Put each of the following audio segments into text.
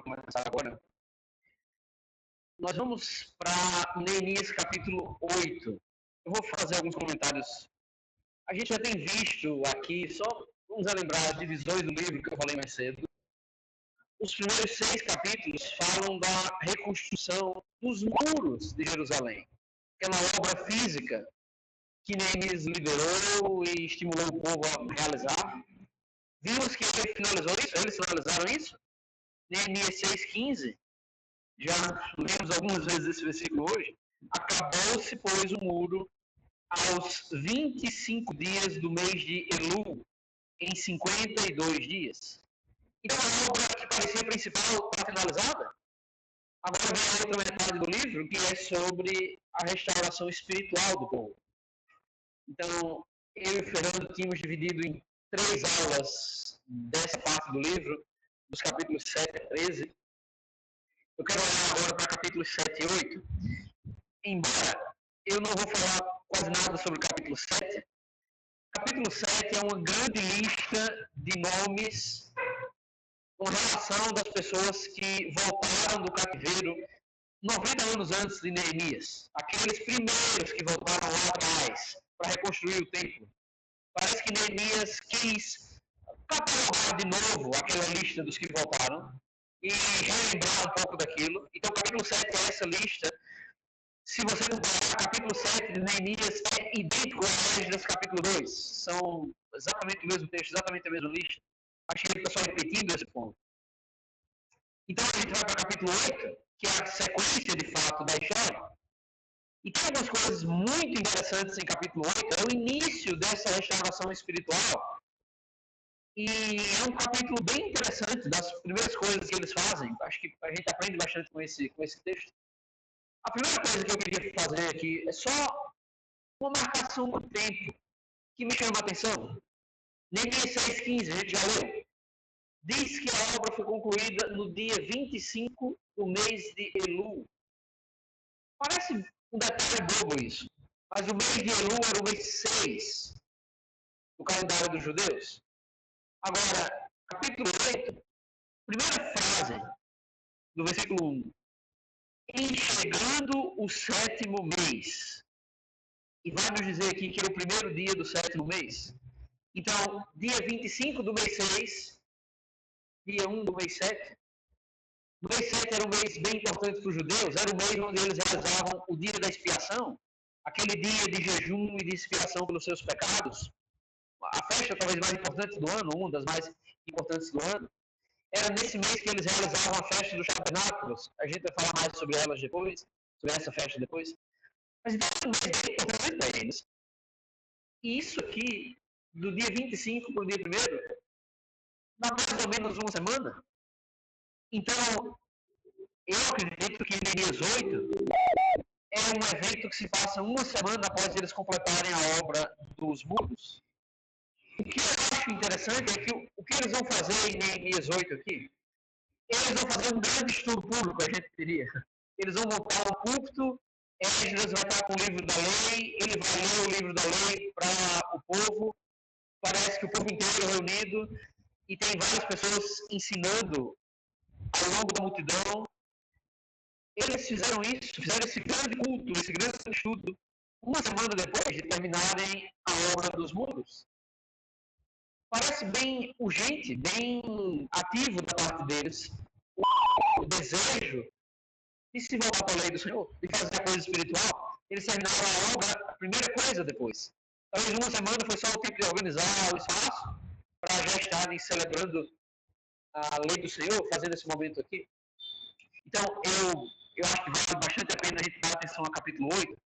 para começar agora. Nós vamos para Neemias capítulo 8. Eu vou fazer alguns comentários. A gente já tem visto aqui, só vamos lembrar as divisões do livro que eu falei mais cedo. Os primeiros 6 capítulos falam da reconstrução dos muros de Jerusalém. Aquela obra física que Neemias liderou e estimulou o povo a realizar. Vimos que ele finalizou isso, eles finalizaram isso. Neemias 6,15, já lemos algumas vezes esse versículo hoje. Acabou-se, pois, o muro aos 25 dias do mês de Elul, em 52 dias. Então, a obra que parecia principal está finalizada. Agora vem a outra metade do livro, que é sobre a restauração espiritual do povo. Então, eu e o Fernando tínhamos dividido em 3 aulas dessa parte do livro, dos capítulos 7 a 13. Eu quero olhar agora para capítulos 7 e 8. Embora eu não vou falar quase nada sobre o capítulo 7, capítulo 7 é uma grande lista de nomes com relação das pessoas que voltaram do cativeiro 90 anos antes de Neemias. Aqueles primeiros que voltaram lá atrás para reconstruir o templo. Parece que Neemias quis catalogar de novo aquela lista dos que voltaram e relembrar um pouco daquilo. Então, o capítulo 7 é essa lista. Se você comparar, capítulo 7 de Neemias é idêntico ao Esdras capítulo 2. São exatamente o mesmo texto, exatamente a mesma lista. Acho que ele está só repetindo esse ponto. Então, a gente vai para o capítulo 8, que é a sequência, de fato, da história. E tem algumas coisas muito interessantes em capítulo 8. É o início dessa restauração espiritual. E é um capítulo bem interessante, das primeiras coisas que eles fazem. Acho que a gente aprende bastante com esse texto. A primeira coisa que eu queria fazer aqui é só uma marcação do tempo que me chama a atenção. Neemias 6,15, a gente já leu. Diz que a obra foi concluída no dia 25 do mês de Elul. Parece um detalhe bobo isso, mas o mês de Elul era o mês 6 do calendário dos judeus. Agora, capítulo 8, primeira frase do versículo 1. Enxergando o 7º mês. E vai nos dizer aqui que é o primeiro dia do 7º mês. Então, dia 25 do mês 6, dia 1 do mês 7. O mês 7 era um mês bem importante para os judeus, era o mês onde eles realizavam o dia da expiação, aquele dia de jejum e de expiação pelos seus pecados. A festa talvez mais importante do ano, uma das mais importantes do ano. Era nesse mês que eles realizavam a festa dos tabernáculos. A gente vai falar mais sobre elas depois, sobre essa festa depois. Mas então é um mês bem importante para eles. E isso aqui, do dia 25 para o dia 1º, dá mais ou menos uma semana. Então, eu acredito que Neemias 8 é um evento que se passa uma semana após eles completarem a obra dos muros. O que eu acho interessante é que o que eles vão fazer em Neemias 8 aqui, eles vão fazer um grande estudo público, a gente diria. Eles vão montar um púlpito, Esdras vai estar com o livro da lei, ele vai ler o livro da lei para o povo, parece que o povo inteiro reunido, e tem várias pessoas ensinando ao longo da multidão. Eles fizeram isso, fizeram esse grande culto, esse grande estudo, uma semana depois de terminarem a obra dos muros. Parece bem urgente, bem ativo da parte deles, o desejo de se voltar para a lei do Senhor, de fazer a coisa espiritual. Eles terminaram a obra, a primeira coisa depois. Talvez uma semana foi só o tempo de organizar o espaço para já estarem celebrando a lei do Senhor, fazendo esse momento aqui. Então, eu acho que vale bastante a pena a gente dar atenção ao capítulo 8.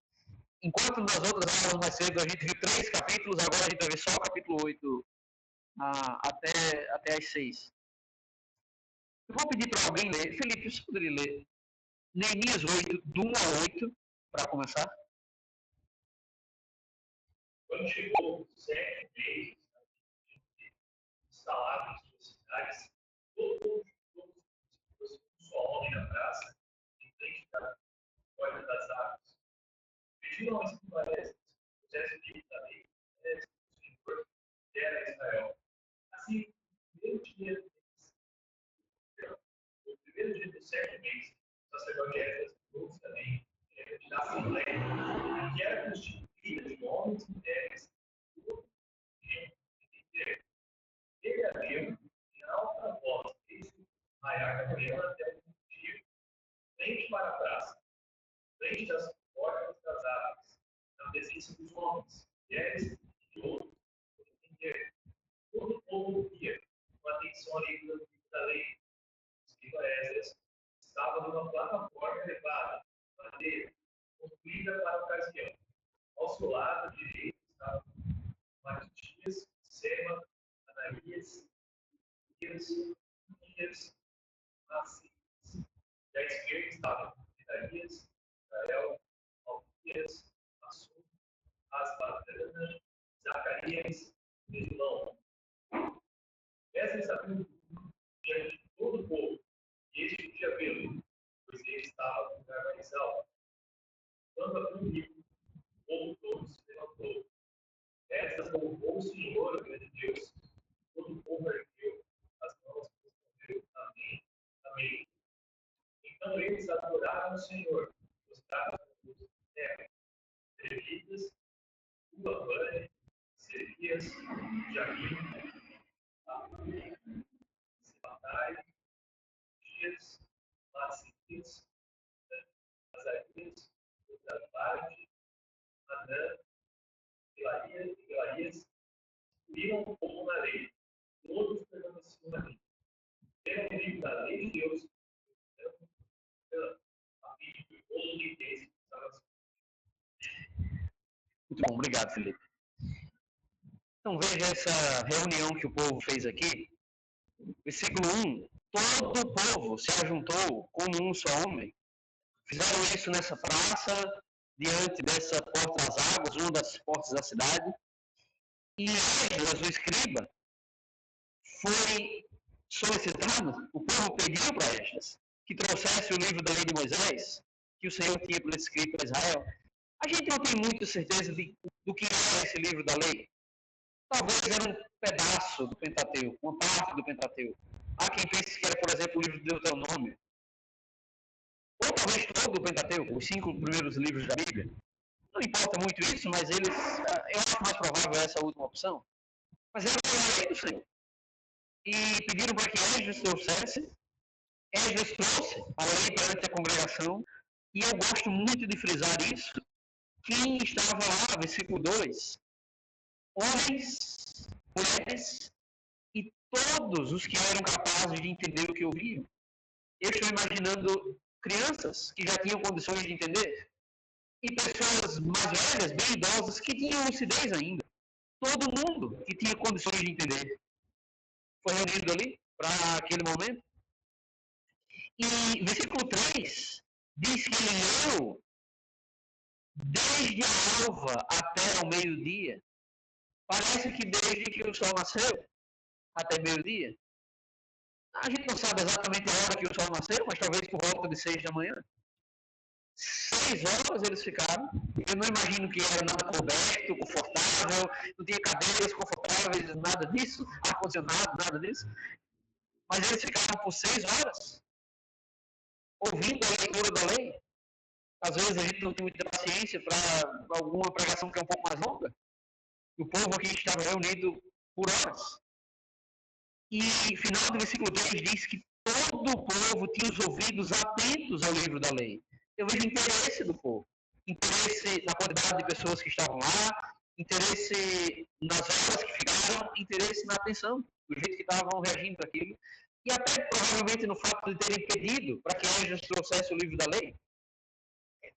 Enquanto nas outras aulas mais cedo a gente viu 3 capítulos, agora a gente vai ver só o capítulo 8 até as 6. Eu vou pedir para alguém ler. Felipe, você poderia ler Neemias 8, do 1 a 8, para começar? Quando chegou o 7º mês, instalado em suas cidades, todos um só homem na praça, em frente da porta das árvores. Pediram aos que parecem que pusessem o livro da lei, o Senhor dera a Israel. Assim, no primeiro dia do mês, primeiro dia do 7º mês, o sacerdote Esdras trouxe também da Assembleia, que era constituída de homens e mulheres, todo tempo inteiro. Ele abriu em alta voz, desde o raiar da manhã até o dia, frente para a praça, frente das portas das árvores, na presença dos homens, mulheres e de outros, por inteiro. Todo o povo ouvia com atenção a leitura da lei. O escriba Esdras estava numa plataforma elevada, madeira, construída para a ocasião. Ao seu lado direito estavam Matias, Sema, Ananias, Ias, Macias. E à esquerda estavam Pedarias, Israel, Malquias, Assum, Asbadana, Zacarias e Mesulão. Essa sabia diante de todo o povo, e este podia vê-lo, pois ele estava no lugar mais alto. Quando a viu, o povo todo se levantou. Estas louvou o Senhor, o grande Deus. Todo o povo ergueu as mãos e respondeu: Amém, Amém. Então eles adoraram o Senhor, mostraram os de terra, levitas, Ulavane, Serias, Jaquim, Sebatai, Dias, Macias, Azarias, Uzabade, Anã, Hilarias, viram o povo na lei. Todos permaneciam na lei. Era o livro da lei de Deus, a fim de que todos entendessem que estava. Muito bom, obrigado, Felipe. Então veja essa reunião que o povo fez aqui. Versículo 1. Todo o povo se ajuntou como um só homem. Fizeram isso nessa praça, diante dessa porta das águas, uma das portas da cidade. E Esdras, o escriba, foi solicitado, o povo pediu para Esdras que trouxesse o livro da lei de Moisés, que o Senhor tinha prescrito para Israel. A gente não tem muita certeza do que era esse livro da lei. Talvez era um pedaço do Pentateuco, uma parte do Pentateuco. Há quem pense que era, por exemplo, o livro de Deuteronômio. Ou talvez todo o Pentateuco, os 5 primeiros livros da Bíblia. Não importa muito isso, mas eu acho mais provável essa última opção. Mas era a lei do Senhor. E pediram para que Esdras trouxesse. Esdras trouxe a lei perante a congregação. E eu gosto muito de frisar isso. Quem estava lá, versículo 2, homens, mulheres e todos os que eram capazes de entender o que ouviam. Eu estou imaginando crianças que já tinham condições de entender e pessoas mais velhas, bem idosas, que tinham lucidez ainda. Todo mundo que tinha condições de entender foi reunido ali para aquele momento. E versículo 3 diz que ele leu desde a alva até o meio-dia. Parece que desde que o sol nasceu até meio-dia. A gente não sabe exatamente a hora que o sol nasceu, mas talvez por volta de 6 da manhã. 6 horas eles ficaram. Eu não imagino que era nada coberto, confortável, não tinha cadeiras confortáveis, nada disso, ar-condicionado, nada disso. Mas eles ficaram por 6 horas, ouvindo a leitura da lei. Às vezes a gente não tem muita paciência para alguma pregação que é um pouco mais longa. O povo aqui estava reunido por horas. E final do versículo 3 diz que todo o povo tinha os ouvidos atentos ao livro da lei. Eu vejo interesse do povo. Interesse na quantidade de pessoas que estavam lá, interesse nas horas que ficaram, interesse na atenção, do jeito que estavam reagindo àquilo. E até provavelmente no fato de terem pedido para que Esdras trouxesse o livro da lei.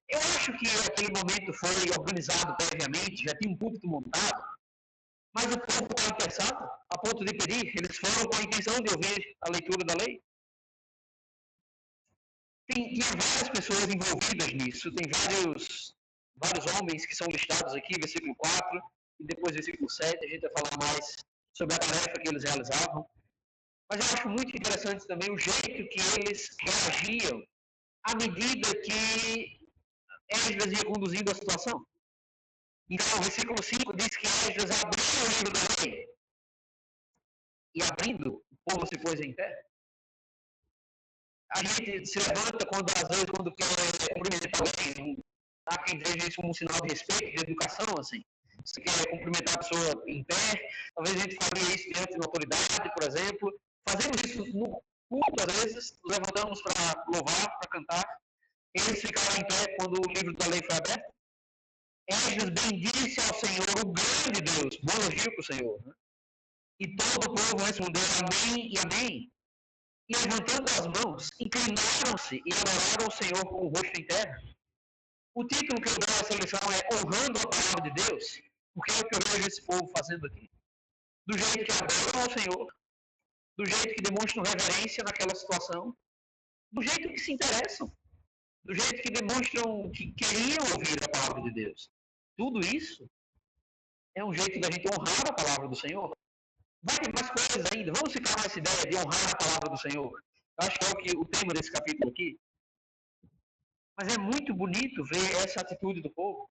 Eu acho que aquele momento foi organizado previamente, já tinha um púlpito montado, mas o povo estava interessado a ponto de pedir. Eles foram com a intenção de ouvir a leitura da lei. Tinha várias pessoas envolvidas nisso, tem vários homens que são listados aqui, versículo 4, e depois versículo 7, a gente vai falar mais sobre a tarefa que eles realizavam. Mas eu acho muito interessante também o jeito que eles reagiam à medida que Esdras ia conduzindo a situação. Então, o versículo 5 diz que Esdras abriu o livro da lei. E abrindo, o povo se pôs em pé. A gente se levanta às vezes, quando quer cumprimentar alguém. Há quem veja isso como um sinal de respeito, de educação, assim. Se quer cumprimentar a pessoa em pé, talvez a gente faria isso diante de uma autoridade, por exemplo. Fazemos isso no culto, às vezes, nos levantamos para louvar, para cantar. Eles ficaram em pé quando o livro da lei foi aberto. Esdras bendisse ao Senhor, o grande Deus, bom elogio para o Senhor. Né? E todo o povo respondeu amém e amém. E levantando as mãos, inclinaram-se e adoraram o Senhor com o rosto em terra. O título que eu dou a essa lição é Honrando a Palavra de Deus, porque é o que eu vejo esse povo fazendo aqui. Do jeito que adoram ao Senhor, do jeito que demonstram reverência naquela situação, do jeito que se interessam, do jeito que demonstram que queriam ouvir a Palavra de Deus. Tudo isso é um jeito da gente honrar a Palavra do Senhor. Vai ter mais coisas ainda. Vamos ficar nessa ideia de honrar a Palavra do Senhor. Eu acho que é o tema desse capítulo aqui. Mas é muito bonito ver essa atitude do povo.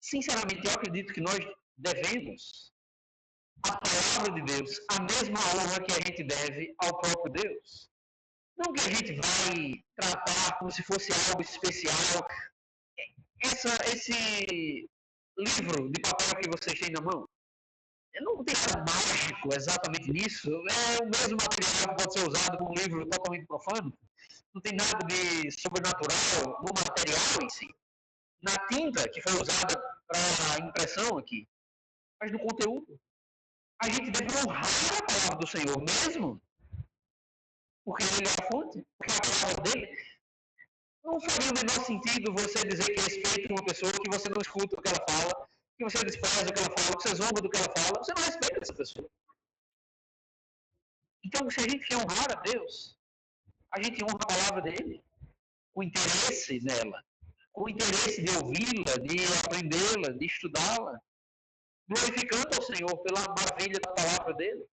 Sinceramente, eu acredito que nós devemos à palavra de Deus a mesma honra que a gente deve ao próprio Deus. Não que a gente vai tratar como se fosse algo especial. Esse livro de papel que vocês têm na mão, não tem nada mágico exatamente nisso. É o mesmo material que pode ser usado com um livro totalmente profano. Não tem nada de sobrenatural no material em si. Na tinta que foi usada para impressão aqui, mas no conteúdo. A gente deve honrar a palavra do Senhor mesmo, porque ele é a fonte, porque é a palavra dele. Não faria o menor sentido você dizer que respeita uma pessoa que você não escuta o que ela fala, que você despreza o que ela fala, que você zomba do que ela fala, você não respeita essa pessoa. Então, se a gente quer honrar a Deus, a gente honra a palavra dele, com interesse nela, com interesse de ouvi-la, de aprendê-la, de estudá-la, glorificando ao Senhor pela maravilha da palavra dele.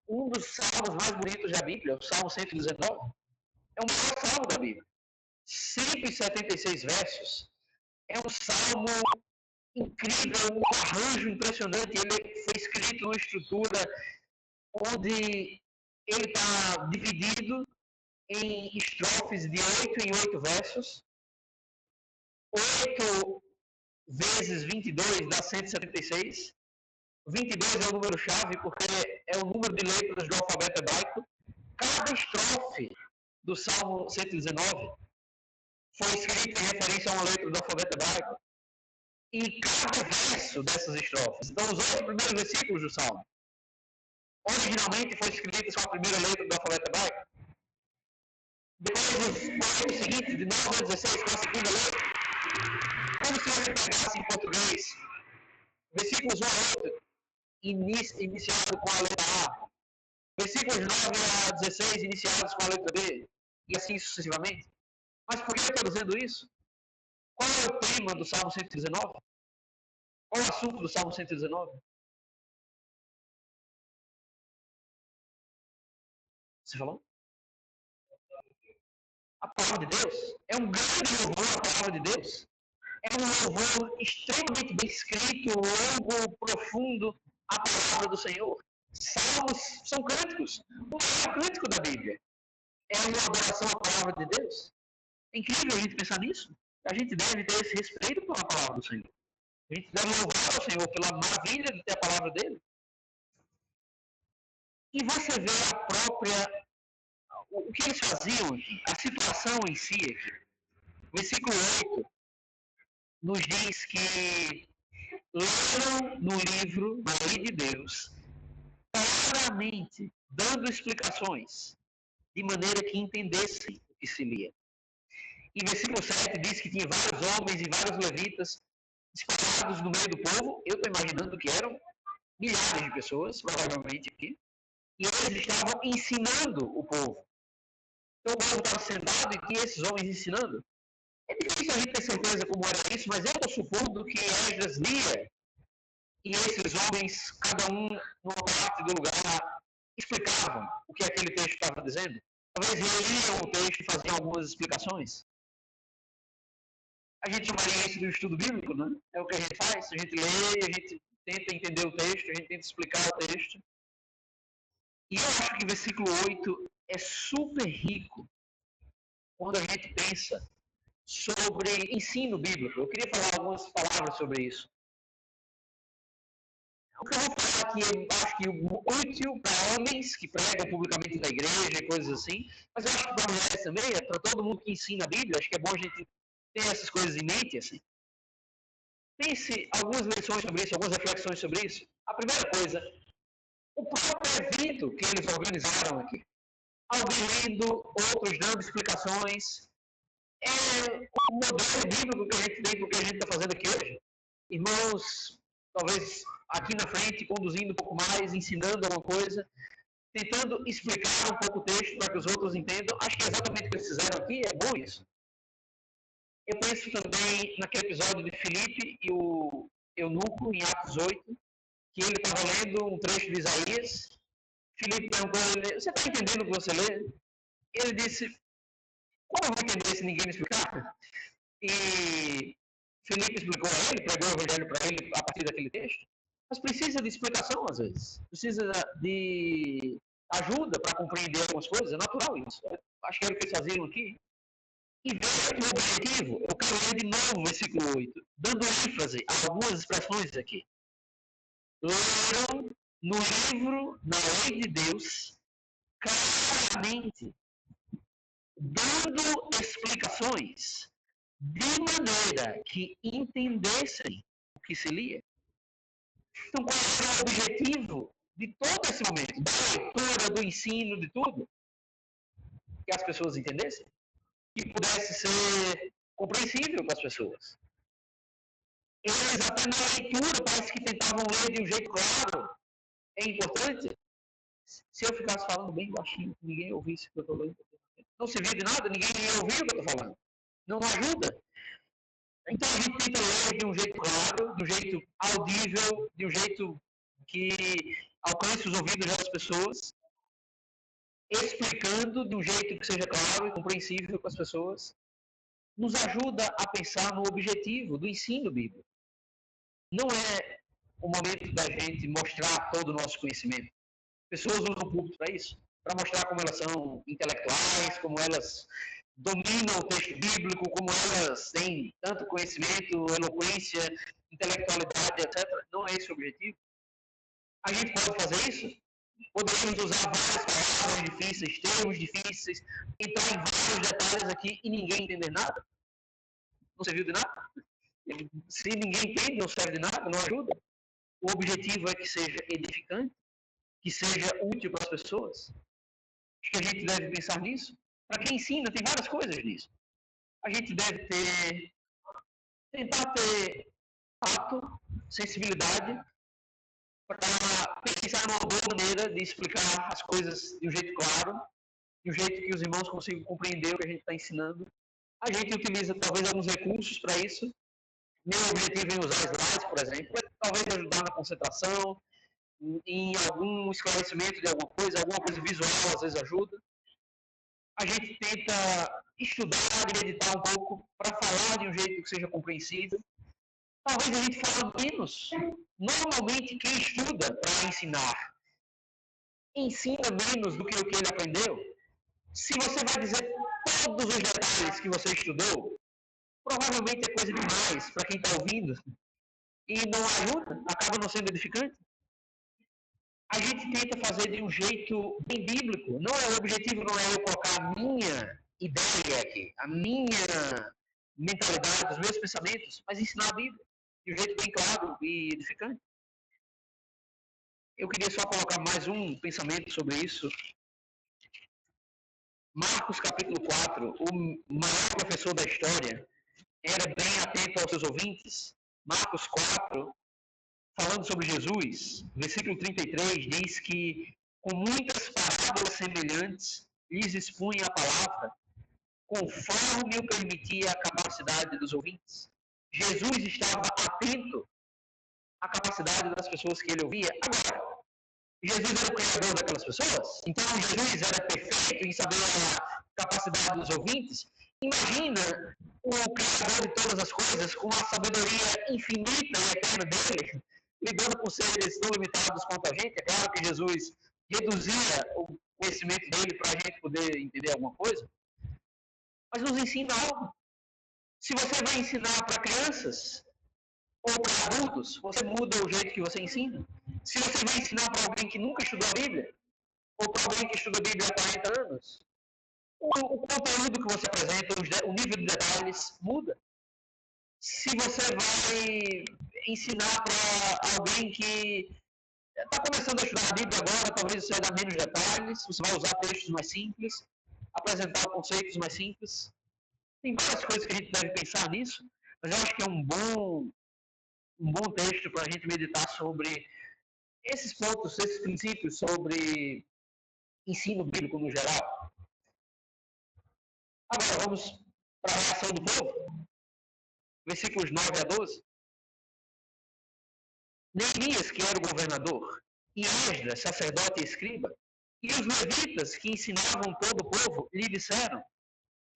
Um dos salmos mais bonitos da Bíblia, o Salmo 119, é o maior salmo da Bíblia. 176 versos. É um salmo incrível, um arranjo impressionante. Ele foi escrito numa estrutura onde ele está dividido em estrofes de 8 em 8 versos. 8 vezes 22 dá 176. 22 é o número-chave porque é o número de letras do alfabeto hebraico. Cada estrofe do Salmo 119 foi escrita em referência a uma letra do alfabeto hebraico. E cada verso dessas estrofes, então os 8 primeiros versículos do Salmo, originalmente foi escrito com a primeira letra do alfabeto hebraico. Depois os 8 seguintes, de 9 a 16, com a segunda letra. Como se você pegasse em português, versículos 1 a 8, iniciado com a letra A, versículos 9 a 16, iniciados com a letra B, e assim sucessivamente. Mas por que eu estou dizendo isso? Qual é o tema do Salmo 119? Qual é o assunto do Salmo 119? Você falou? A palavra de Deus. É um grande louvor à palavra de Deus. É um louvor extremamente bem escrito, longo, profundo à palavra do Senhor. Salmos são cânticos. O maior cântico da Bíblia é uma adoração à palavra de Deus. É incrível a gente pensar nisso. A gente deve ter esse respeito pela palavra do Senhor. A gente deve louvar ao Senhor pela maravilha de ter a palavra dele. E você vê a própria, o que eles faziam aqui, a situação em si aqui. Versículo 8 nos diz que leram no livro da lei de Deus claramente, dando explicações, de maneira que entendessem o que se lia. E versículo 7 diz que tinha vários homens e vários levitas espalhados no meio do povo. Eu estou imaginando que eram milhares de pessoas, provavelmente aqui. E eles estavam ensinando o povo. Então o povo estava sentado e tinha esses homens ensinando. É difícil a gente ter certeza como era isso, mas eu estou supondo que Esdras lia e esses homens, cada um numa parte do lugar, explicavam o que aquele texto estava dizendo. Talvez liam o texto e faziam algumas explicações. A gente chamaria isso de um estudo bíblico, né? É o que a gente faz. A gente lê, a gente tenta entender o texto, a gente tenta explicar o texto. E eu acho que versículo 8 é super rico quando a gente pensa sobre ensino bíblico. Eu queria falar algumas palavras sobre isso. O que eu vou falar aqui, eu acho que útil para homens que pregam publicamente na igreja e coisas assim, mas eu acho que para mulheres também, para todo mundo que ensina a Bíblia, acho que é bom a gente ter essas coisas em mente, assim. Pense algumas lições sobre isso, algumas reflexões sobre isso. A primeira coisa, o próprio evento que eles organizaram aqui. Alguém lendo, outros dando explicações. É o modelo bíblico que a gente tem para o que a gente está fazendo aqui hoje. Irmãos, talvez aqui na frente, conduzindo um pouco mais, ensinando alguma coisa, tentando explicar um pouco o texto para que os outros entendam. Acho que é exatamente o que eles fizeram aqui, é bom isso. Eu penso também naquele episódio de Filipe e o eunuco, em Atos 8, que ele estava lendo um trecho de Isaías. Filipe perguntou a ele, você está entendendo o que você lê? Ele disse, como eu vou entender se ninguém me explicar? E Filipe explicou a ele, pregou o evangelho para ele a partir daquele texto. Mas precisa de explicação, às vezes. Precisa de ajuda para compreender algumas coisas. É natural isso. Acho que era o que eles faziam aqui. E veja o objetivo. Eu quero ler de novo o versículo 8, dando ênfase a algumas expressões aqui. Leram no livro, na lei de Deus, claramente, dando explicações de maneira que entendessem o que se lia. Então, qual era o objetivo de todo esse momento? Da leitura, do ensino, de tudo? Que as pessoas entendessem? Que pudesse ser compreensível para as pessoas. Eles, até na leitura, parece que tentavam ler de um jeito claro. É importante. Se eu ficasse falando bem baixinho, ninguém ouvisse o que eu estou lendo. Não servia de nada, ninguém ia ouvir o que eu estou falando. Não ajuda. Então a gente tenta ler de um jeito claro, de um jeito audível, de um jeito que alcance os ouvidos das pessoas, explicando de um jeito que seja claro e compreensível para as pessoas, nos ajuda a pensar no objetivo do ensino bíblico. Não é o momento da gente mostrar todo o nosso conhecimento. Pessoas usam o púlpito para isso, para mostrar como elas são intelectuais, como elas dominam o texto bíblico, como elas têm tanto conhecimento, eloquência, intelectualidade, etc. Não é esse o objetivo. A gente pode fazer isso? Poderíamos usar várias palavras difíceis, termos difíceis, entrar em vários detalhes aqui e ninguém entender nada? Não serviu de nada? Se ninguém entende, não serve de nada, não ajuda. O objetivo é que seja edificante, que seja útil para as pessoas. Acho que a gente deve pensar nisso. Para quem ensina, tem várias coisas nisso. A gente deve tentar ter tato, sensibilidade, para pensar numa boa maneira de explicar as coisas de um jeito claro, de um jeito que os irmãos consigam compreender o que a gente está ensinando. A gente utiliza talvez alguns recursos para isso. Meu objetivo em usar slides, por exemplo, é talvez ajudar na concentração, em algum esclarecimento de alguma coisa visual às vezes ajuda. A gente tenta estudar e meditar um pouco para falar de um jeito que seja compreensível. Talvez a gente fale menos. Normalmente, quem estuda para ensinar ensina menos do que o que ele aprendeu. Se você vai dizer todos os detalhes que você estudou, provavelmente é coisa demais para quem está ouvindo e não ajuda, acaba não sendo edificante. A gente tenta fazer de um jeito bem bíblico. Não é, o objetivo não é eu colocar a minha ideia aqui, a minha mentalidade, os meus pensamentos, mas ensinar a Bíblia de um jeito bem claro e edificante. Eu queria só colocar mais um pensamento sobre isso. Marcos capítulo 4, o maior professor da história, era bem atento aos seus ouvintes. Marcos 4, falando sobre Jesus, versículo 33, diz que com muitas parábolas semelhantes lhes expunha a palavra, conforme o permitia a capacidade dos ouvintes. Jesus estava atento à capacidade das pessoas que ele ouvia. Agora, Jesus era o criador daquelas pessoas? Então Jesus era perfeito em saber a capacidade dos ouvintes? Imagina o criador de todas as coisas com a sabedoria infinita e eterna dele, lidando com seres tão limitados quanto a gente. É claro que Jesus reduzia conhecimento dele para a gente poder entender alguma coisa, mas nos ensina algo. Se você vai ensinar para crianças ou para adultos, você muda o jeito que você ensina. Se você vai ensinar para alguém que nunca estudou a Bíblia, ou para alguém que estuda a Bíblia há 40 anos, o conteúdo que você apresenta, o nível de detalhes muda. Se você vai ensinar para alguém que está começando a estudar a Bíblia agora, talvez você vai dar menos detalhes, você vai usar textos mais simples, apresentar conceitos mais simples. Tem várias coisas que a gente deve pensar nisso, mas eu acho que é um bom texto para a gente meditar sobre esses pontos, esses princípios sobre ensino bíblico no geral. Agora vamos para a reação do povo, versículos 9 a 12. Neemias, que era o governador, e Esdras, sacerdote e escriba, e os levitas que ensinavam todo o povo, lhe disseram: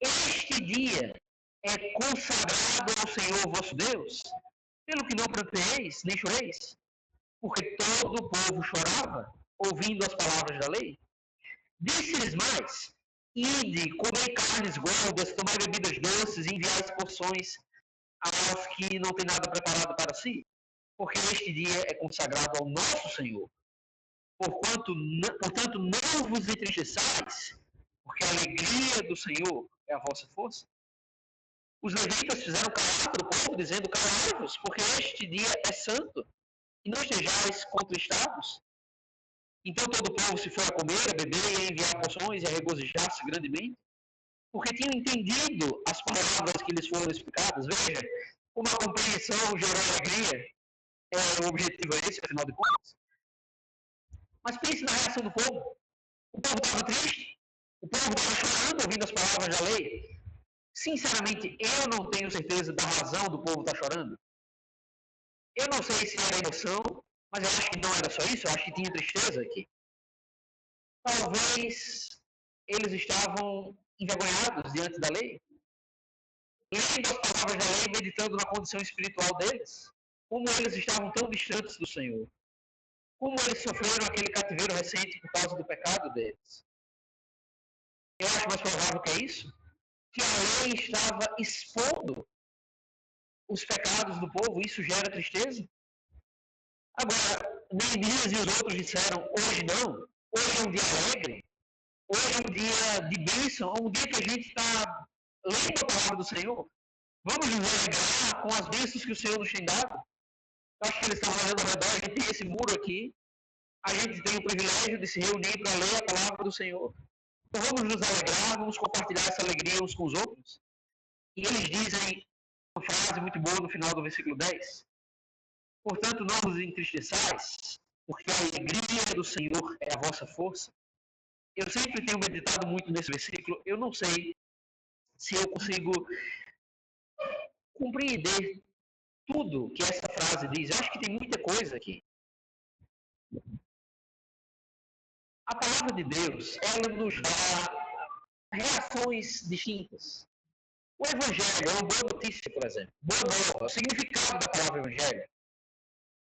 Este dia é consagrado ao Senhor vosso Deus, pelo que não pranteeis, nem choreis, porque todo o povo chorava, ouvindo as palavras da lei. Disse-lhes mais: Ide, comei carnes gordas, tomai bebidas doces, e enviai porções aos que não têm nada preparado para si, porque este dia é consagrado ao nosso Senhor. Portanto, não vos entristeçais, porque a alegria do Senhor é a vossa força. Os levitas fizeram calar para o povo, dizendo: Calai-vos, porque este dia é santo, e não estejais contristados. Então todo o povo se foi a comer, a beber, e a enviar porções, e a regozijar-se grandemente, porque tinham entendido as palavras que lhes foram explicadas. Veja, como a compreensão gerou alegria, o objetivo é esse, afinal de contas. Mas pense na reação do povo. O povo estava triste, o povo estava chorando ouvindo as palavras da lei. Sinceramente, eu não tenho certeza da razão do povo estar chorando. Eu não sei se era emoção, mas eu acho que não era só isso, eu acho que tinha tristeza aqui. Talvez eles estavam envergonhados diante da lei, lendo as palavras da lei e meditando na condição espiritual deles, como eles estavam tão distantes do Senhor, como eles sofreram aquele cativeiro recente por causa do pecado deles. Eu acho mais provável que é isso, que a lei estava expondo os pecados do povo, isso gera tristeza. Agora, Neemias e os outros disseram: hoje não, hoje é um dia alegre, hoje é um dia de bênção, é um dia que a gente está lendo a palavra do Senhor. Vamos nos alegrar com as bênçãos que o Senhor nos tem dado. Eu acho que eles estavam olhando ao redor, a gente tem esse muro aqui, a gente tem o privilégio de se reunir para ler a palavra do Senhor. Então vamos nos alegrar, vamos compartilhar essa alegria uns com os outros. E eles dizem uma frase muito boa no final do versículo 10. Portanto, não vos entristeçais, porque a alegria do Senhor é a vossa força. Eu sempre tenho meditado muito nesse versículo. Eu não sei se eu consigo compreender tudo que essa frase diz. Eu acho que tem muita coisa aqui. A palavra de Deus, ela nos dá reações distintas. O Evangelho é uma boa notícia, por exemplo. Boa nova. O significado da palavra Evangelho.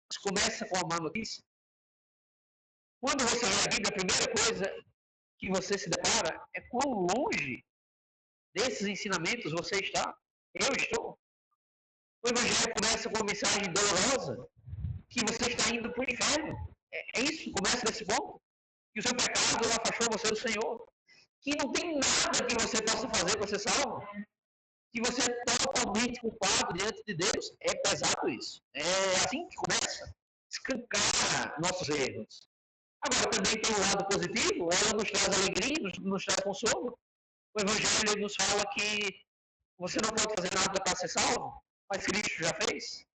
Mas começa com a má notícia. Quando você lê a Bíblia, a primeira coisa que você se depara é quão longe desses ensinamentos você está. Eu estou. O Evangelho começa com uma mensagem dolorosa que você está indo para o inferno. É isso, começa desse ponto. Que o seu pecado afastou você do Senhor. Que não tem nada que você possa fazer para ser salvo. Que você é totalmente culpado diante de Deus. É pesado isso. É assim que começa. Escancar nossos erros. Agora, também tem um lado positivo. Ela nos traz alegria, nos traz consolo. O Evangelho nos fala que você não pode fazer nada para ser salvo, mas Cristo já fez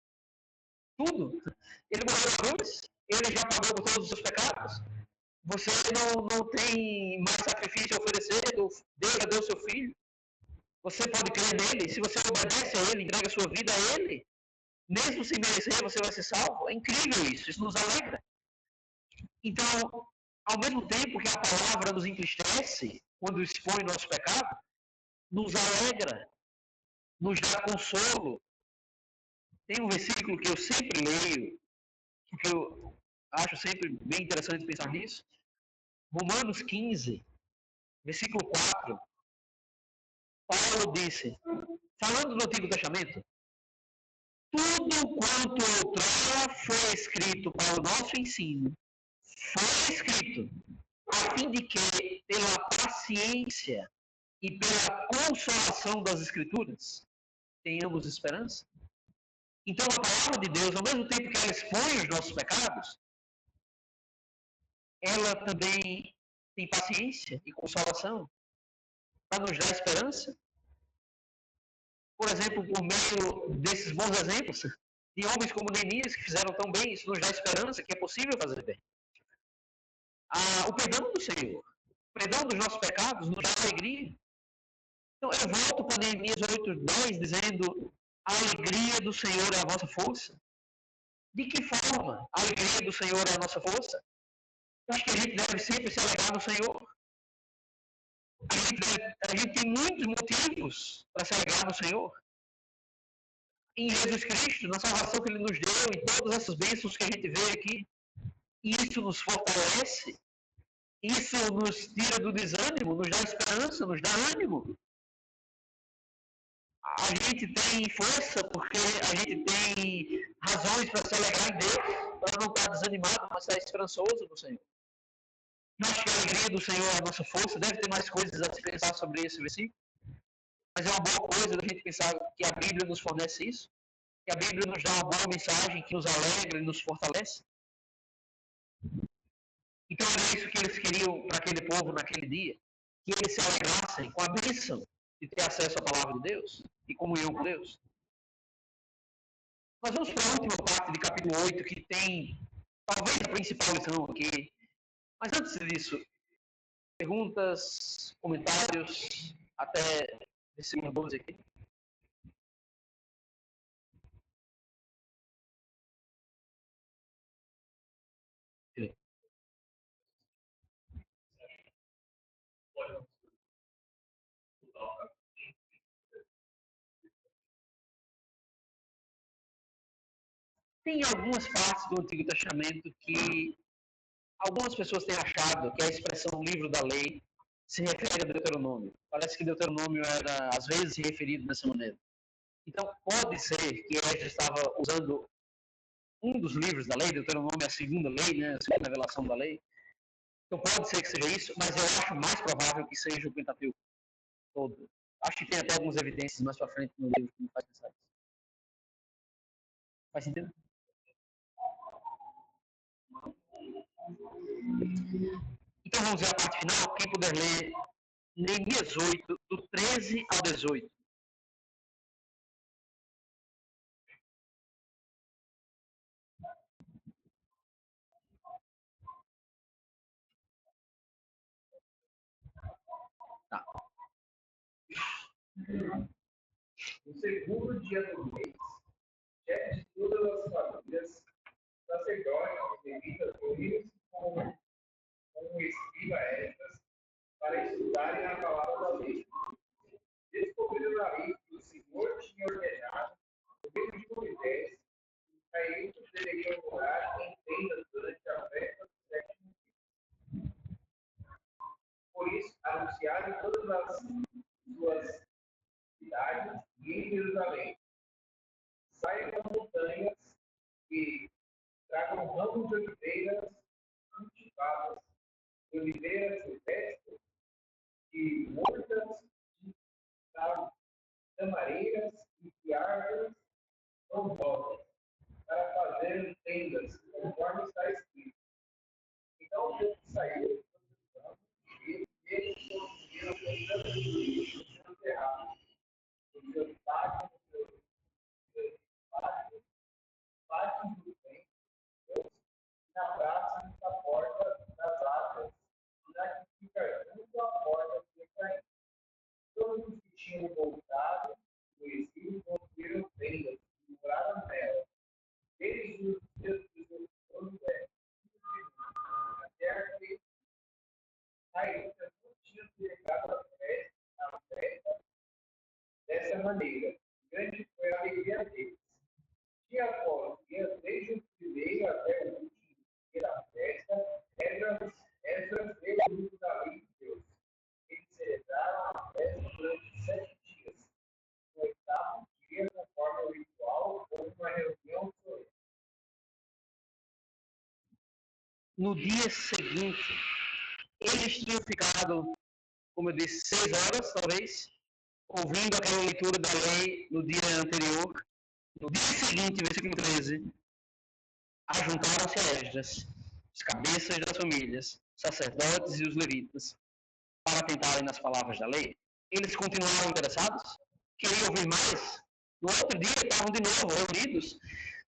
tudo. Ele morreu na cruz, ele já pagou por todos os seus pecados. Você não tem mais sacrifício a oferecer, Deus já deu seu filho. Você pode crer nele, se você obedece a ele, entrega a sua vida a ele, mesmo sem merecer, você vai ser salvo. É incrível isso nos alegra. Então, ao mesmo tempo que a palavra nos entristece, quando expõe nosso pecado, nos alegra, nos dá consolo. Tem um versículo que eu sempre leio, que eu acho sempre bem interessante pensar nisso, Romanos 15, versículo 4, Paulo disse, falando do Antigo Testamento, tudo quanto outrora foi escrito para o nosso ensino, foi escrito a fim de que, pela paciência e pela consolação das Escrituras, tenhamos esperança. Então, a palavra de Deus, ao mesmo tempo que ela expõe os nossos pecados, ela também tem paciência e consolação para nos dar esperança. Por exemplo, por meio desses bons exemplos de homens como Neemias, que fizeram tão bem, isso nos dá esperança que é possível fazer bem. O perdão do Senhor, o perdão dos nossos pecados, nos dá alegria. Então, eu volto para Neemias 8:10, dizendo: a alegria do Senhor é a vossa força. De que forma a alegria do Senhor é a nossa força? Eu acho que a gente deve sempre se alegrar no Senhor. A gente tem muitos motivos para se alegrar no Senhor. Em Jesus Cristo, na salvação que Ele nos deu, em todas essas bênçãos que a gente vê aqui. Isso nos fortalece, isso nos tira do desânimo, nos dá esperança, nos dá ânimo. A gente tem força porque a gente tem razões para se alegrar em Deus, para não estar desanimado, mas estar esperançoso no Senhor. Eu acho que a alegria do Senhor é a nossa força. Deve ter mais coisas a se pensar sobre esse versículo, mas é uma boa coisa a gente pensar que a Bíblia nos fornece isso, que a Bíblia nos dá uma boa mensagem que nos alegra e nos fortalece. Então era isso que eles queriam para aquele povo naquele dia, que eles se alegrassem com a bênção de ter acesso à palavra de Deus e comunhão com Deus. Nós vamos para a última parte de capítulo 8, que tem talvez a principal lição aqui. Mas antes disso, perguntas, comentários, até versículo 12 aqui. Tem algumas partes do Antigo Testamento que algumas pessoas têm achado que a expressão livro da lei se refere a Deuteronômio. Parece que Deuteronômio era, às vezes, referido dessa maneira. Então, pode ser que Esdras estava usando um dos livros da lei, Deuteronômio é a segunda lei, né, a segunda revelação da lei. Então, pode ser que seja isso, mas eu acho mais provável que seja o Pentateuco todo. Acho que tem até algumas evidências mais para frente no livro que me faz pensar isso. Faz sentido? Então, vamos ver a parte final. Quem puder ler Neemias 8, do 13 ao 18. Tá. No segundo dia do mês, chefes de todas as famílias, sacerdotes e levitas reuniram-se com o escriba Esdras para estudarem a palavra da lei. Descobriram ali que o Senhor tinha ordenado, no meio de Moisés, que os israelitas deveriam morar em tendas durante a festa do sétimo dia. Por isso, anunciaram em todas as suas cidades e em Jerusalém: saiam das montanhas e tragam ramos de oliveiras cultivadas, de oliveiras silvestres, de hortas, de tamareiras e de árvores frondosas, para fazer tendas, conforme está escrito. Então o povo saiu e eles conseguiram os seus terraços, os seus pátios, pátios do templo, na praça da porta das águas, na que fica junto à porta de Efraim. Todos os que tinham voltado do exílio construíram tendas e moraram nelas. Desde os dias dos anos a terra que israelitas não tinham celebrado a festa dessa maneira. Grande foi a alegria deles. Dia após dia, desde o primeiro até o último dia da festa, Esdras Esdras veio o livro da lei de Deus. Eles celebraram a festa durante 7 dias. No oitavo dia, conforme o ritual, houve uma reunião solene. No dia seguinte, eles tinham ficado, como eu disse, 6 horas, talvez, ouvindo aquela leitura da lei no dia anterior. No dia seguinte, versículo 13, ajuntaram-se a Esdras, os cabeças das famílias, sacerdotes e os levitas, para atentarem nas palavras da lei. Eles continuaram interessados, queriam ouvir mais. No outro dia, estavam de novo reunidos,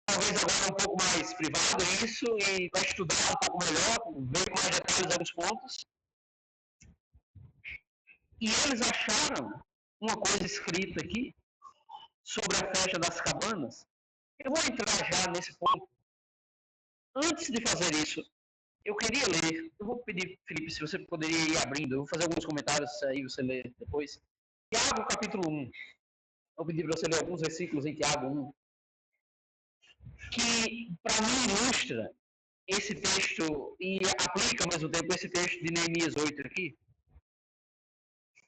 talvez agora um pouco mais privado isso, e para estudar um pouco melhor, ver com mais detalhes alguns pontos. E eles acharam uma coisa escrita aqui sobre a festa das cabanas. Eu vou entrar já nesse ponto. Antes de fazer isso, eu queria ler. Eu vou pedir, Felipe, se você poderia ir abrindo. Eu vou fazer alguns comentários aí, você lê depois. Tiago, capítulo 1. Vou pedir para você ler alguns versículos em Tiago 1, que para mim ilustra esse texto e aplica ao mesmo tempo esse texto de Neemias 8 aqui.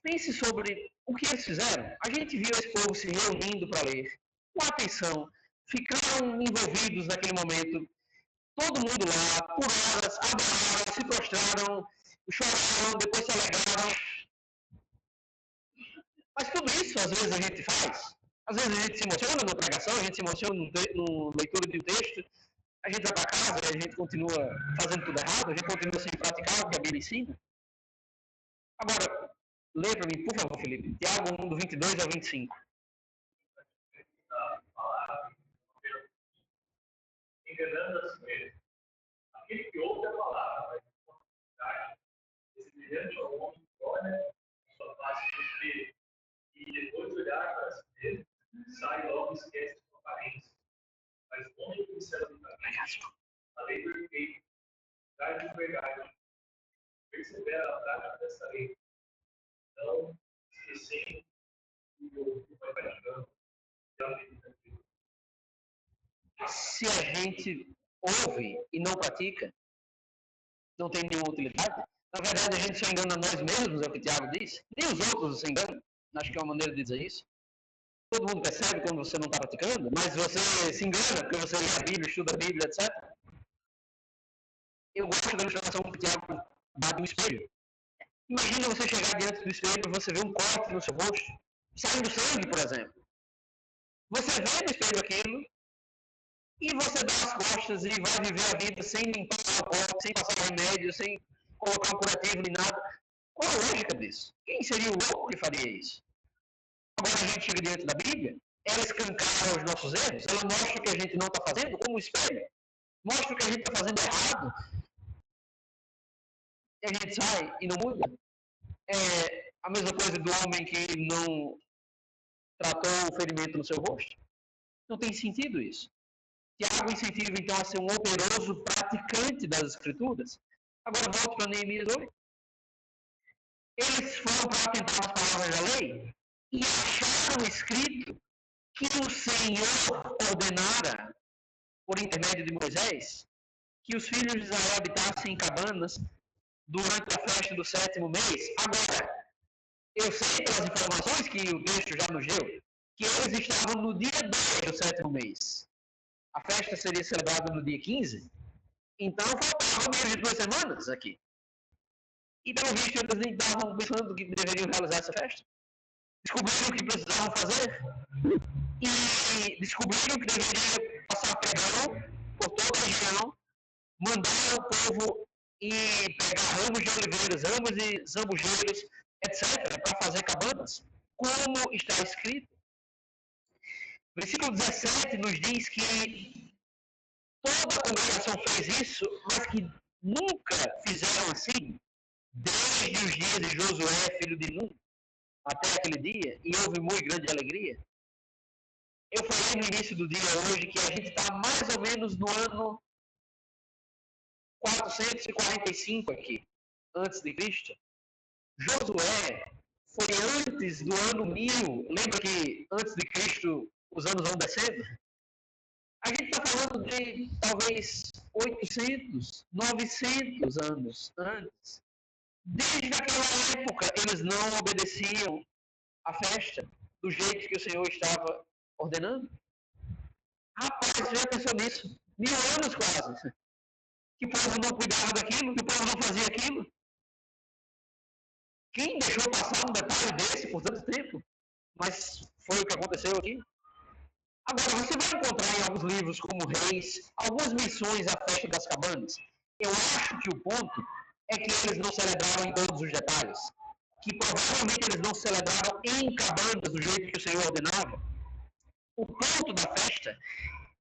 Pense sobre o que eles fizeram. A gente viu esse povo se reunindo para ler, com atenção, ficaram envolvidos naquele momento, todo mundo lá, por horas, adoraram, se prostraram, choraram, depois se alegraram. Mas tudo isso, às vezes, a gente faz. Às vezes a gente se emociona na pregação, a gente se emociona no leitura de um texto, a gente vai para casa e a gente continua fazendo tudo errado, a gente continua sem praticar o que a Bíblia ensina. Agora, lê para mim, por favor, Felipe, Tiago 1, do 22 ao 25. Enganando a si mesmo. Aquele que ouve a palavra, mas com facilidade, semelhante ao homem que olha sua face sofrer e depois de olhar para si mesmo, sai logo e esquece sua aparência. Mas o homem que observa a lei perfeita, traz de verdade, persevera na prática dessa lei. Não esquecendo que o outro vai praticando a lei da vida. Se a gente ouve e não pratica, não tem nenhuma utilidade. Na verdade, a gente se engana a nós mesmos, é o que o Tiago diz. Nem os outros se enganam. Acho que é uma maneira de dizer isso. Todo mundo percebe quando você não está praticando, mas você se engana porque você lê a Bíblia, estuda a Bíblia, etc. Eu gosto da ilustração que o Tiago dá de um espelho. Imagina você chegar diante do espelho e você vê um corte no seu rosto, saindo sangue, por exemplo. Você vê no espelho aquilo e você dá as costas e vai viver a vida sem limpar o corte, sem passar remédio, sem colocar um curativo nem nada. Qual a lógica disso? Quem seria o louco que faria isso? Agora a gente chega diante da Bíblia, ela escancara os nossos erros, ela mostra o que a gente não está fazendo, como um espelho, mostra o que a gente está fazendo errado, e a gente sai e não muda. É a mesma coisa do homem que não tratou o ferimento no seu rosto. Não tem sentido isso. Tiago incentiva então a ser um operoso praticante das Escrituras. Agora volto para Neemias 8. Eles foram para atentar as palavras da lei e acharam escrito que o Senhor ordenara, por intermédio de Moisés, que os filhos de Israel habitassem em cabanas durante a festa do 7º mês. Agora, eu sei pelas informações que o texto já nos deu, que eles estavam no dia 10 do 7º mês. A festa seria celebrada no dia 15, então faltavam menos de 2 semanas aqui. E pelo visto eles nem estavam pensando que deveriam realizar essa festa. Descobriram o que precisavam fazer e descobriram que deveria passar pregão por toda a região, mandar o povo e pegar ramos de oliveiras, ramos de zambujeiros, etc., para fazer cabanas, como está escrito. Versículo 17 nos diz que toda a congregação fez isso, mas que nunca fizeram assim, desde os dias de Josué, filho de Nun, até aquele dia, e houve muito grande alegria. Eu falei no início do dia hoje que a gente está mais ou menos no ano 445 aqui, antes de Cristo. Josué foi antes do ano 1000. Lembra que antes de Cristo os anos vão descendo? A gente está falando de talvez 800, 900 anos antes. Desde aquela época, eles não obedeciam à festa do jeito que o Senhor estava ordenando. Rapaz, você já pensou nisso? 1000 anos quase. Que o povo não cuidava daquilo, que o povo não fazia aquilo. Quem deixou passar um detalhe desse por tanto tempo? Mas foi o que aconteceu aqui. Agora, você vai encontrar em alguns livros como Reis, algumas menções à festa das cabanas. Eu acho que o ponto é que eles não celebravam em todos os detalhes. Que provavelmente eles não celebravam em cabanas do jeito que o Senhor ordenava. O ponto da festa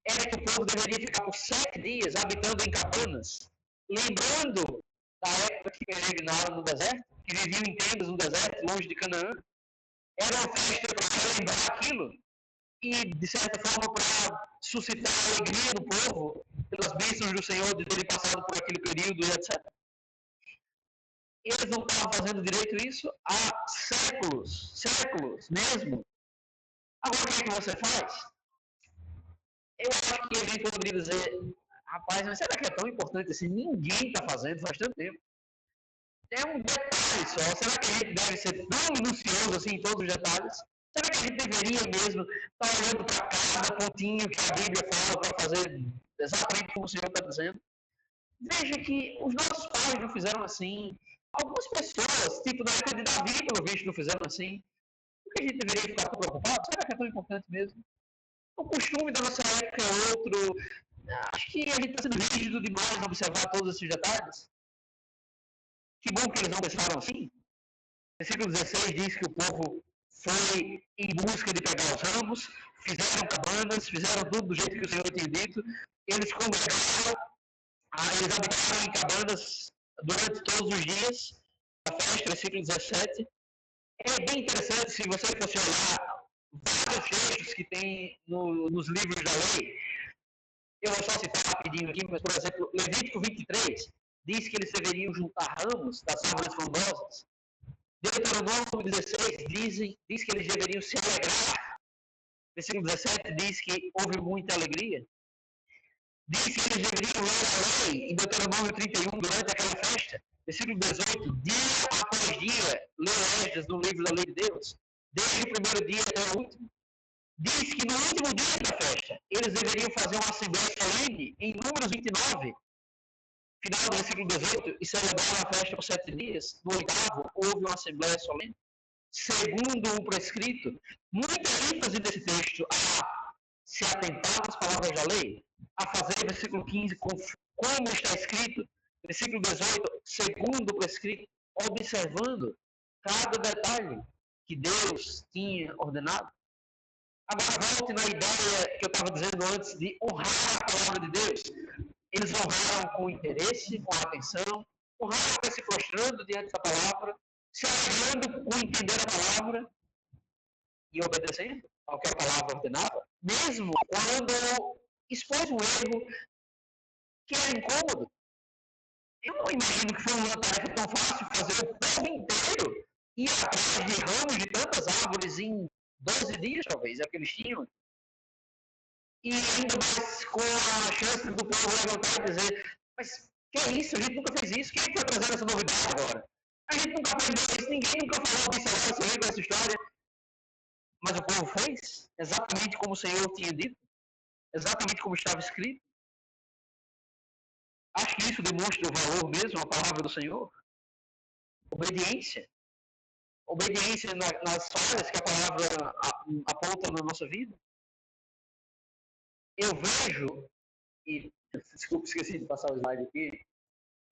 era que o povo deveria ficar por 7 dias habitando em cabanas, lembrando da época que peregrinaram no deserto, que viviam em tendas no deserto, longe de Canaã. Era uma festa para relembrar aquilo e, de certa forma, para suscitar a alegria do povo pelas bênçãos do Senhor de terem passado por aquele período e etc. Eles não estavam fazendo direito isso há séculos, séculos mesmo. Agora, o que é que você faz? Eu acho que a gente poderia dizer, rapaz, mas será que é tão importante assim? Ninguém está fazendo faz tanto tempo. É um detalhe só. Será que a gente deve ser tão minucioso assim em todos os detalhes? Será que a gente deveria mesmo estar olhando para cada pontinho que a Bíblia fala para fazer exatamente como o Senhor está dizendo? Veja que os nossos pais não fizeram assim. Algumas pessoas, tipo na época de Davi, pelo visto, não fizeram assim. Por que a gente deveria ficar tão preocupado? Será que é tão importante mesmo? O costume da nossa época é outro. Acho que a gente está sendo rígido demais em observar todos esses detalhes. Que bom que eles não pensaram assim. Versículo 16 diz que o povo foi em busca de pegar os ramos, fizeram cabanas, fizeram tudo do jeito que o Senhor tinha dito. Eles congregaram, eles habitaram em cabanas durante todos os dias da festa, versículo 17. É bem interessante se você fosse olhar vários textos que tem nos livros da lei. Eu vou só citar rapidinho aqui, mas, por exemplo, Levítico 23 diz que eles deveriam juntar ramos das árvores frondosas. Deuteronômio 16 diz que eles deveriam se alegrar. Versículo 17 diz que houve muita alegria. Diz que eles deveriam ler a lei em Deuteronômio 31 durante aquela festa. Versículo 18, dia após dia, leu estas no livro da lei de Deus, desde o primeiro dia até o último. Diz que no último dia da festa, eles deveriam fazer uma assembleia solene em Números 29, final do versículo 18, e celebrar a festa por 7 dias. No oitavo, houve uma assembleia solene, segundo o prescrito. Muita ênfase nesse texto a se atentar às palavras da lei, a fazer, versículo 15, como está escrito, versículo 18, segundo o prescrito, observando cada detalhe que Deus tinha ordenado. Agora volte na ideia que eu estava dizendo antes de honrar a palavra de Deus. Eles honraram com interesse, com atenção, honraram até se prostrando diante da palavra, se alegrando com entender a palavra e obedecendo ao que a palavra ordenava, mesmo quando expôs um erro que era incômodo. Eu não imagino que foi uma tarefa tão fácil fazer o povo inteiro ir atrás de ramos de tantas árvores em 12 dias, talvez, é o que eles tinham. E ainda mais com a chance do povo levantar e dizer, mas que é isso? A gente nunca fez isso. Quem é que vai trazer essa novidade agora? A gente nunca aprendeu isso, ninguém nunca falou disso agora, você lembra essa história? Mas o povo fez exatamente como o Senhor tinha dito, exatamente como estava escrito. Acho que isso demonstra o valor mesmo, a palavra do Senhor. Obediência. Obediência nas falhas que a palavra aponta na nossa vida. Eu vejo, e desculpa, esqueci de passar o slide aqui,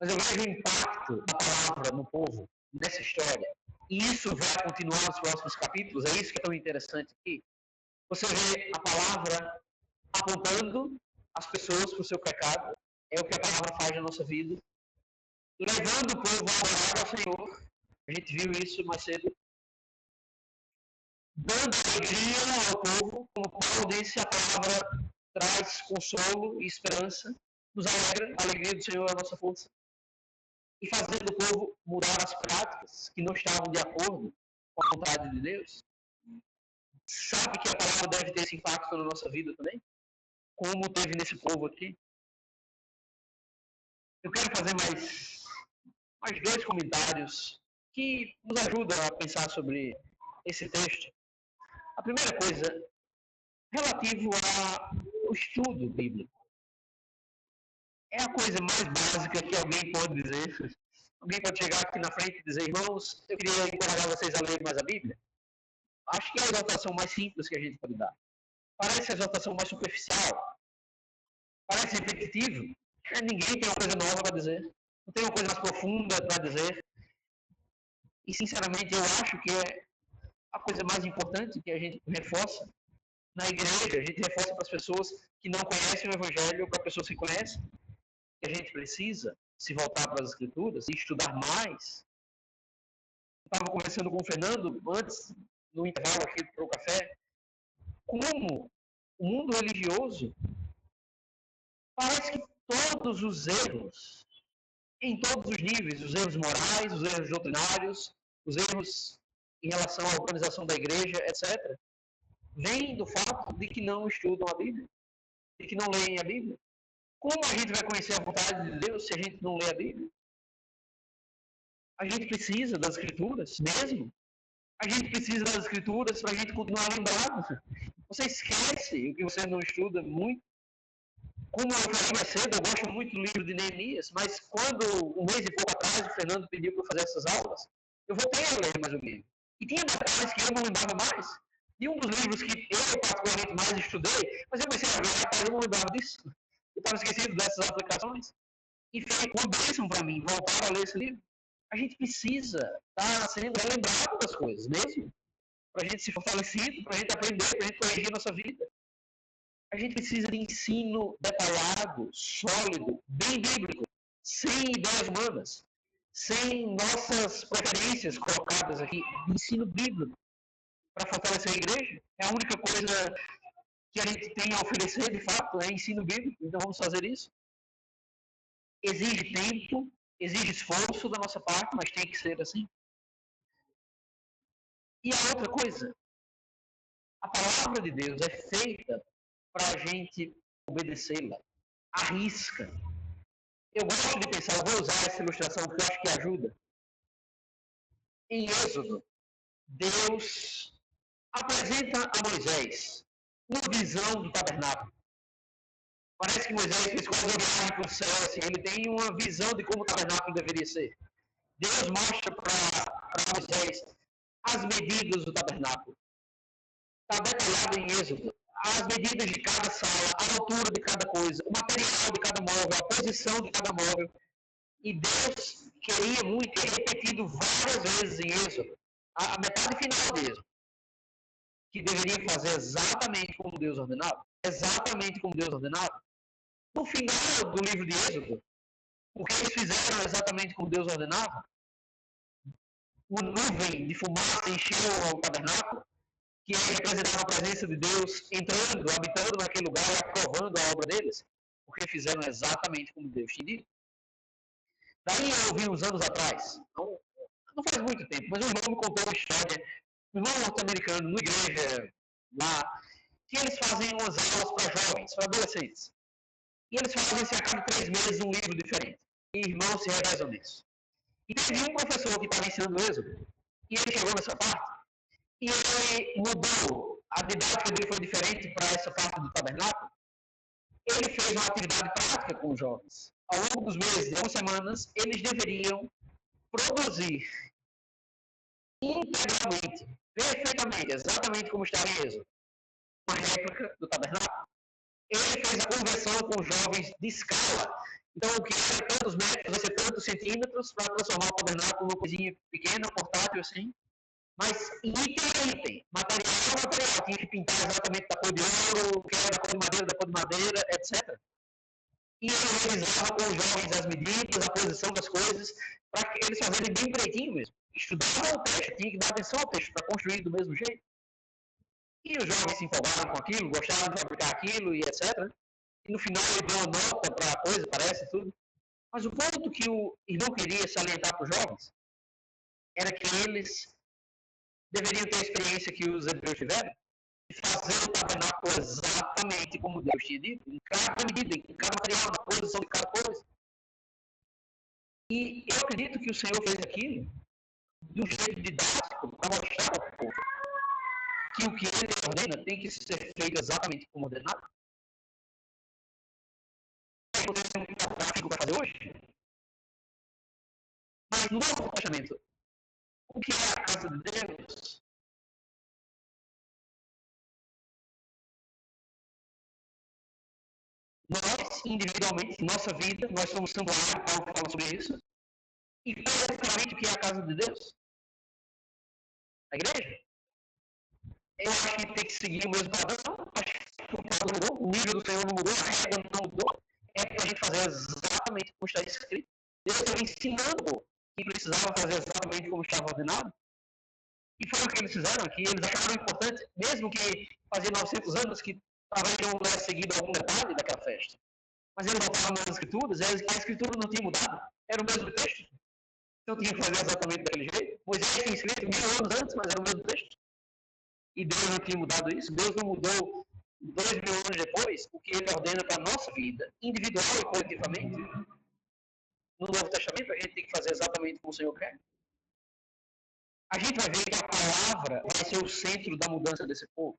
mas eu vejo o impacto da palavra no povo, nessa história. E isso vai continuar nos próximos capítulos, é isso que é tão interessante aqui. Você vê a palavra apontando as pessoas para o seu pecado, é o que a palavra faz na nossa vida, levando o povo a adorar ao Senhor. A gente viu isso mais cedo. Dando alegria ao povo, como Paulo disse, a palavra traz consolo e esperança, nos alegra, a alegria do Senhor é a nossa força. E fazendo o povo mudar as práticas que não estavam de acordo com a vontade de Deus. Sabe que a palavra deve ter esse impacto na nossa vida também? como teve nesse povo aqui. Eu quero fazer mais dois comentários que nos ajudam a pensar sobre esse texto. A primeira coisa, relativo ao estudo bíblico. É a coisa mais básica que alguém pode dizer. Alguém pode chegar aqui na frente e dizer, irmãos, eu queria encorajar vocês a lerem mais a Bíblia. Acho que é a exaltação mais simples que a gente pode dar. Parece a exaltação mais superficial. Parece repetitivo. Ninguém tem uma coisa nova para dizer. Não tem uma coisa mais profunda para dizer. E, sinceramente, eu acho que é a coisa mais importante que a gente reforça na igreja. A gente reforça para as pessoas que não conhecem o Evangelho, para pessoas que conhecem. Que a gente precisa se voltar para as Escrituras e estudar mais. Eu estava conversando com o Fernando antes, no intervalo aqui para o café, como o mundo religioso parece que todos os erros, em todos os níveis, os erros morais, os erros doutrinários, os erros em relação à organização da igreja, etc., vêm do fato de que não estudam a Bíblia, de que não leem a Bíblia. Como a gente vai conhecer a vontade de Deus se a gente não lê a Bíblia? A gente precisa das Escrituras mesmo. A gente precisa das Escrituras para a gente continuar lembrado. Você esquece o que você não estuda muito. Como eu falei mais cedo, eu gosto muito do livro de Neemias, mas quando, um mês e pouco atrás, o Fernando pediu para eu fazer essas aulas, eu voltei a ler mais o livro. E tinha detalhes que eu não lembrava mais. E um dos livros que eu particularmente mais estudei, mas eu comecei a ver, rapaz, eu não lembrava disso. Eu estava esquecido dessas aplicações. E foi uma bênção para mim voltar a ler esse livro. A gente precisa estar sendo lembrado das coisas mesmo, para a gente se fortalecer, para a gente aprender, para a gente corrigir a nossa vida. A gente precisa de ensino detalhado, sólido, bem bíblico, sem ideias humanas, sem nossas preferências colocadas aqui. Ensino bíblico para fortalecer a igreja. É a única coisa que a gente tem a oferecer, de fato, é ensino bíblico. Então vamos fazer isso. Exige tempo, exige esforço da nossa parte, mas tem que ser assim. E a outra coisa, a palavra de Deus é feita para a gente obedecê-la. Arrisca. Eu gosto de pensar, eu vou usar essa ilustração porque eu acho que ajuda. Em Êxodo, Deus apresenta a Moisés uma visão do tabernáculo. Parece que Moisés fez quase uma viagem para o céu, assim, ele tem uma visão de como o tabernáculo deveria ser. Deus mostra para Moisés as medidas do tabernáculo. Está detalhado em Êxodo. As medidas de cada sala, a altura de cada coisa, o material de cada móvel, a posição de cada móvel. E Deus queria muito, e repetido várias vezes em Êxodo, a metade final de Êxodo, que deveria fazer exatamente como Deus ordenava. Exatamente como Deus ordenava. No final do livro de Êxodo, o que eles fizeram exatamente como Deus ordenava, uma nuvem de fumaça encheu o tabernáculo, que representava a presença de Deus entrando, habitando naquele lugar e aprovando a obra deles, porque fizeram exatamente como Deus tinha dito. Daí eu ouvi uns anos atrás, não faz muito tempo, mas um irmão me contou uma história, um irmão norte-americano, numa igreja lá, que eles fazem umas aulas para jovens, para adolescentes. E eles fazem assim, a cada 3 meses um livro diferente. E irmãos se revezam nisso. E teve um professor que estava ensinando o Êxodo, e ele chegou nessa parte, e ele mudou, a didática dele foi diferente para essa parte do tabernáculo. Ele fez uma atividade prática com os jovens. Ao longo dos meses, de algumas semanas, eles deveriam produzir integralmente, perfeitamente, exatamente como estava em Êxodo, uma réplica do tabernáculo. Ele fez a conversão com os jovens de escala. Então, o que era tantos metros vai ser tantos centímetros para transformar o tabernáculo numa coisinha pequena, portátil assim. Mas item a item, material a material, tinha que pintar exatamente da cor de ouro, o que era da cor de madeira, etc. E ele revisava com os jovens as medidas, a posição das coisas, para que eles fazerem bem direitinho mesmo. Estudavam o texto, tinha que dar atenção ao texto para construir do mesmo jeito. E os jovens se empolgaram com aquilo, gostavam de fabricar aquilo e etc. E no final ele deu uma nota para a coisa, parece tudo. Mas o ponto que o irmão queria salientar para os jovens era que eles deveriam ter a experiência que os hebreus tiveram, fazer o tabernáculo exatamente como Deus tinha dito, em cada medida, em cada material, na posição de cada coisa. E eu acredito que o Senhor fez aquilo de um jeito didático para mostrar ao povo que o que ele ordena tem que ser feito exatamente como ordenado. Eu tenho um gráfico para fazer hoje. Mas no Novo Testamento, o que é a casa de Deus? Nós, individualmente, nossa vida, nós somos santuário, Paulo fala sobre isso. E basicamente o que é a casa de Deus? A igreja. Eu acho que tem que seguir o mesmo padrão. Acho que o padrão não mudou, o nível do Senhor não mudou, a regra não mudou. É para a gente fazer exatamente como está escrito. Deus estava ensinando que precisava fazer exatamente como estava ordenado. E foi o que eles fizeram aqui. Eles acharam importante, mesmo que fazia 900 anos que talvez não tivesse seguido algum detalhe daquela festa. Mas eles voltaram nas escrituras, e a escritura não tinha mudado. Era o mesmo texto. Então tinha que fazer exatamente daquele jeito. Moisés tinha escrito 1000 anos antes, mas era o mesmo texto. E Deus não tinha mudado isso. Deus não mudou 2000 anos depois o que ele ordena para a nossa vida, individual e coletivamente. No Novo Testamento, a gente tem que fazer exatamente como o Senhor quer. A gente vai ver que a palavra vai ser o centro da mudança desse povo.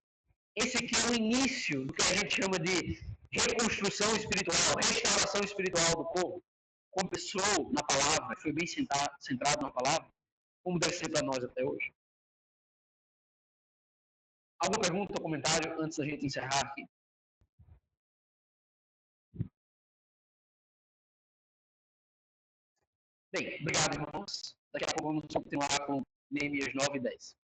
Esse aqui é o início do que a gente chama de reconstrução espiritual, restauração espiritual do povo. Começou na palavra, foi bem centrado na palavra, como deve ser para nós até hoje. Alguma pergunta ou comentário antes da gente encerrar aqui? Bem, obrigado, irmãos. Daqui a pouco vamos continuar com Neemias 9 e 10.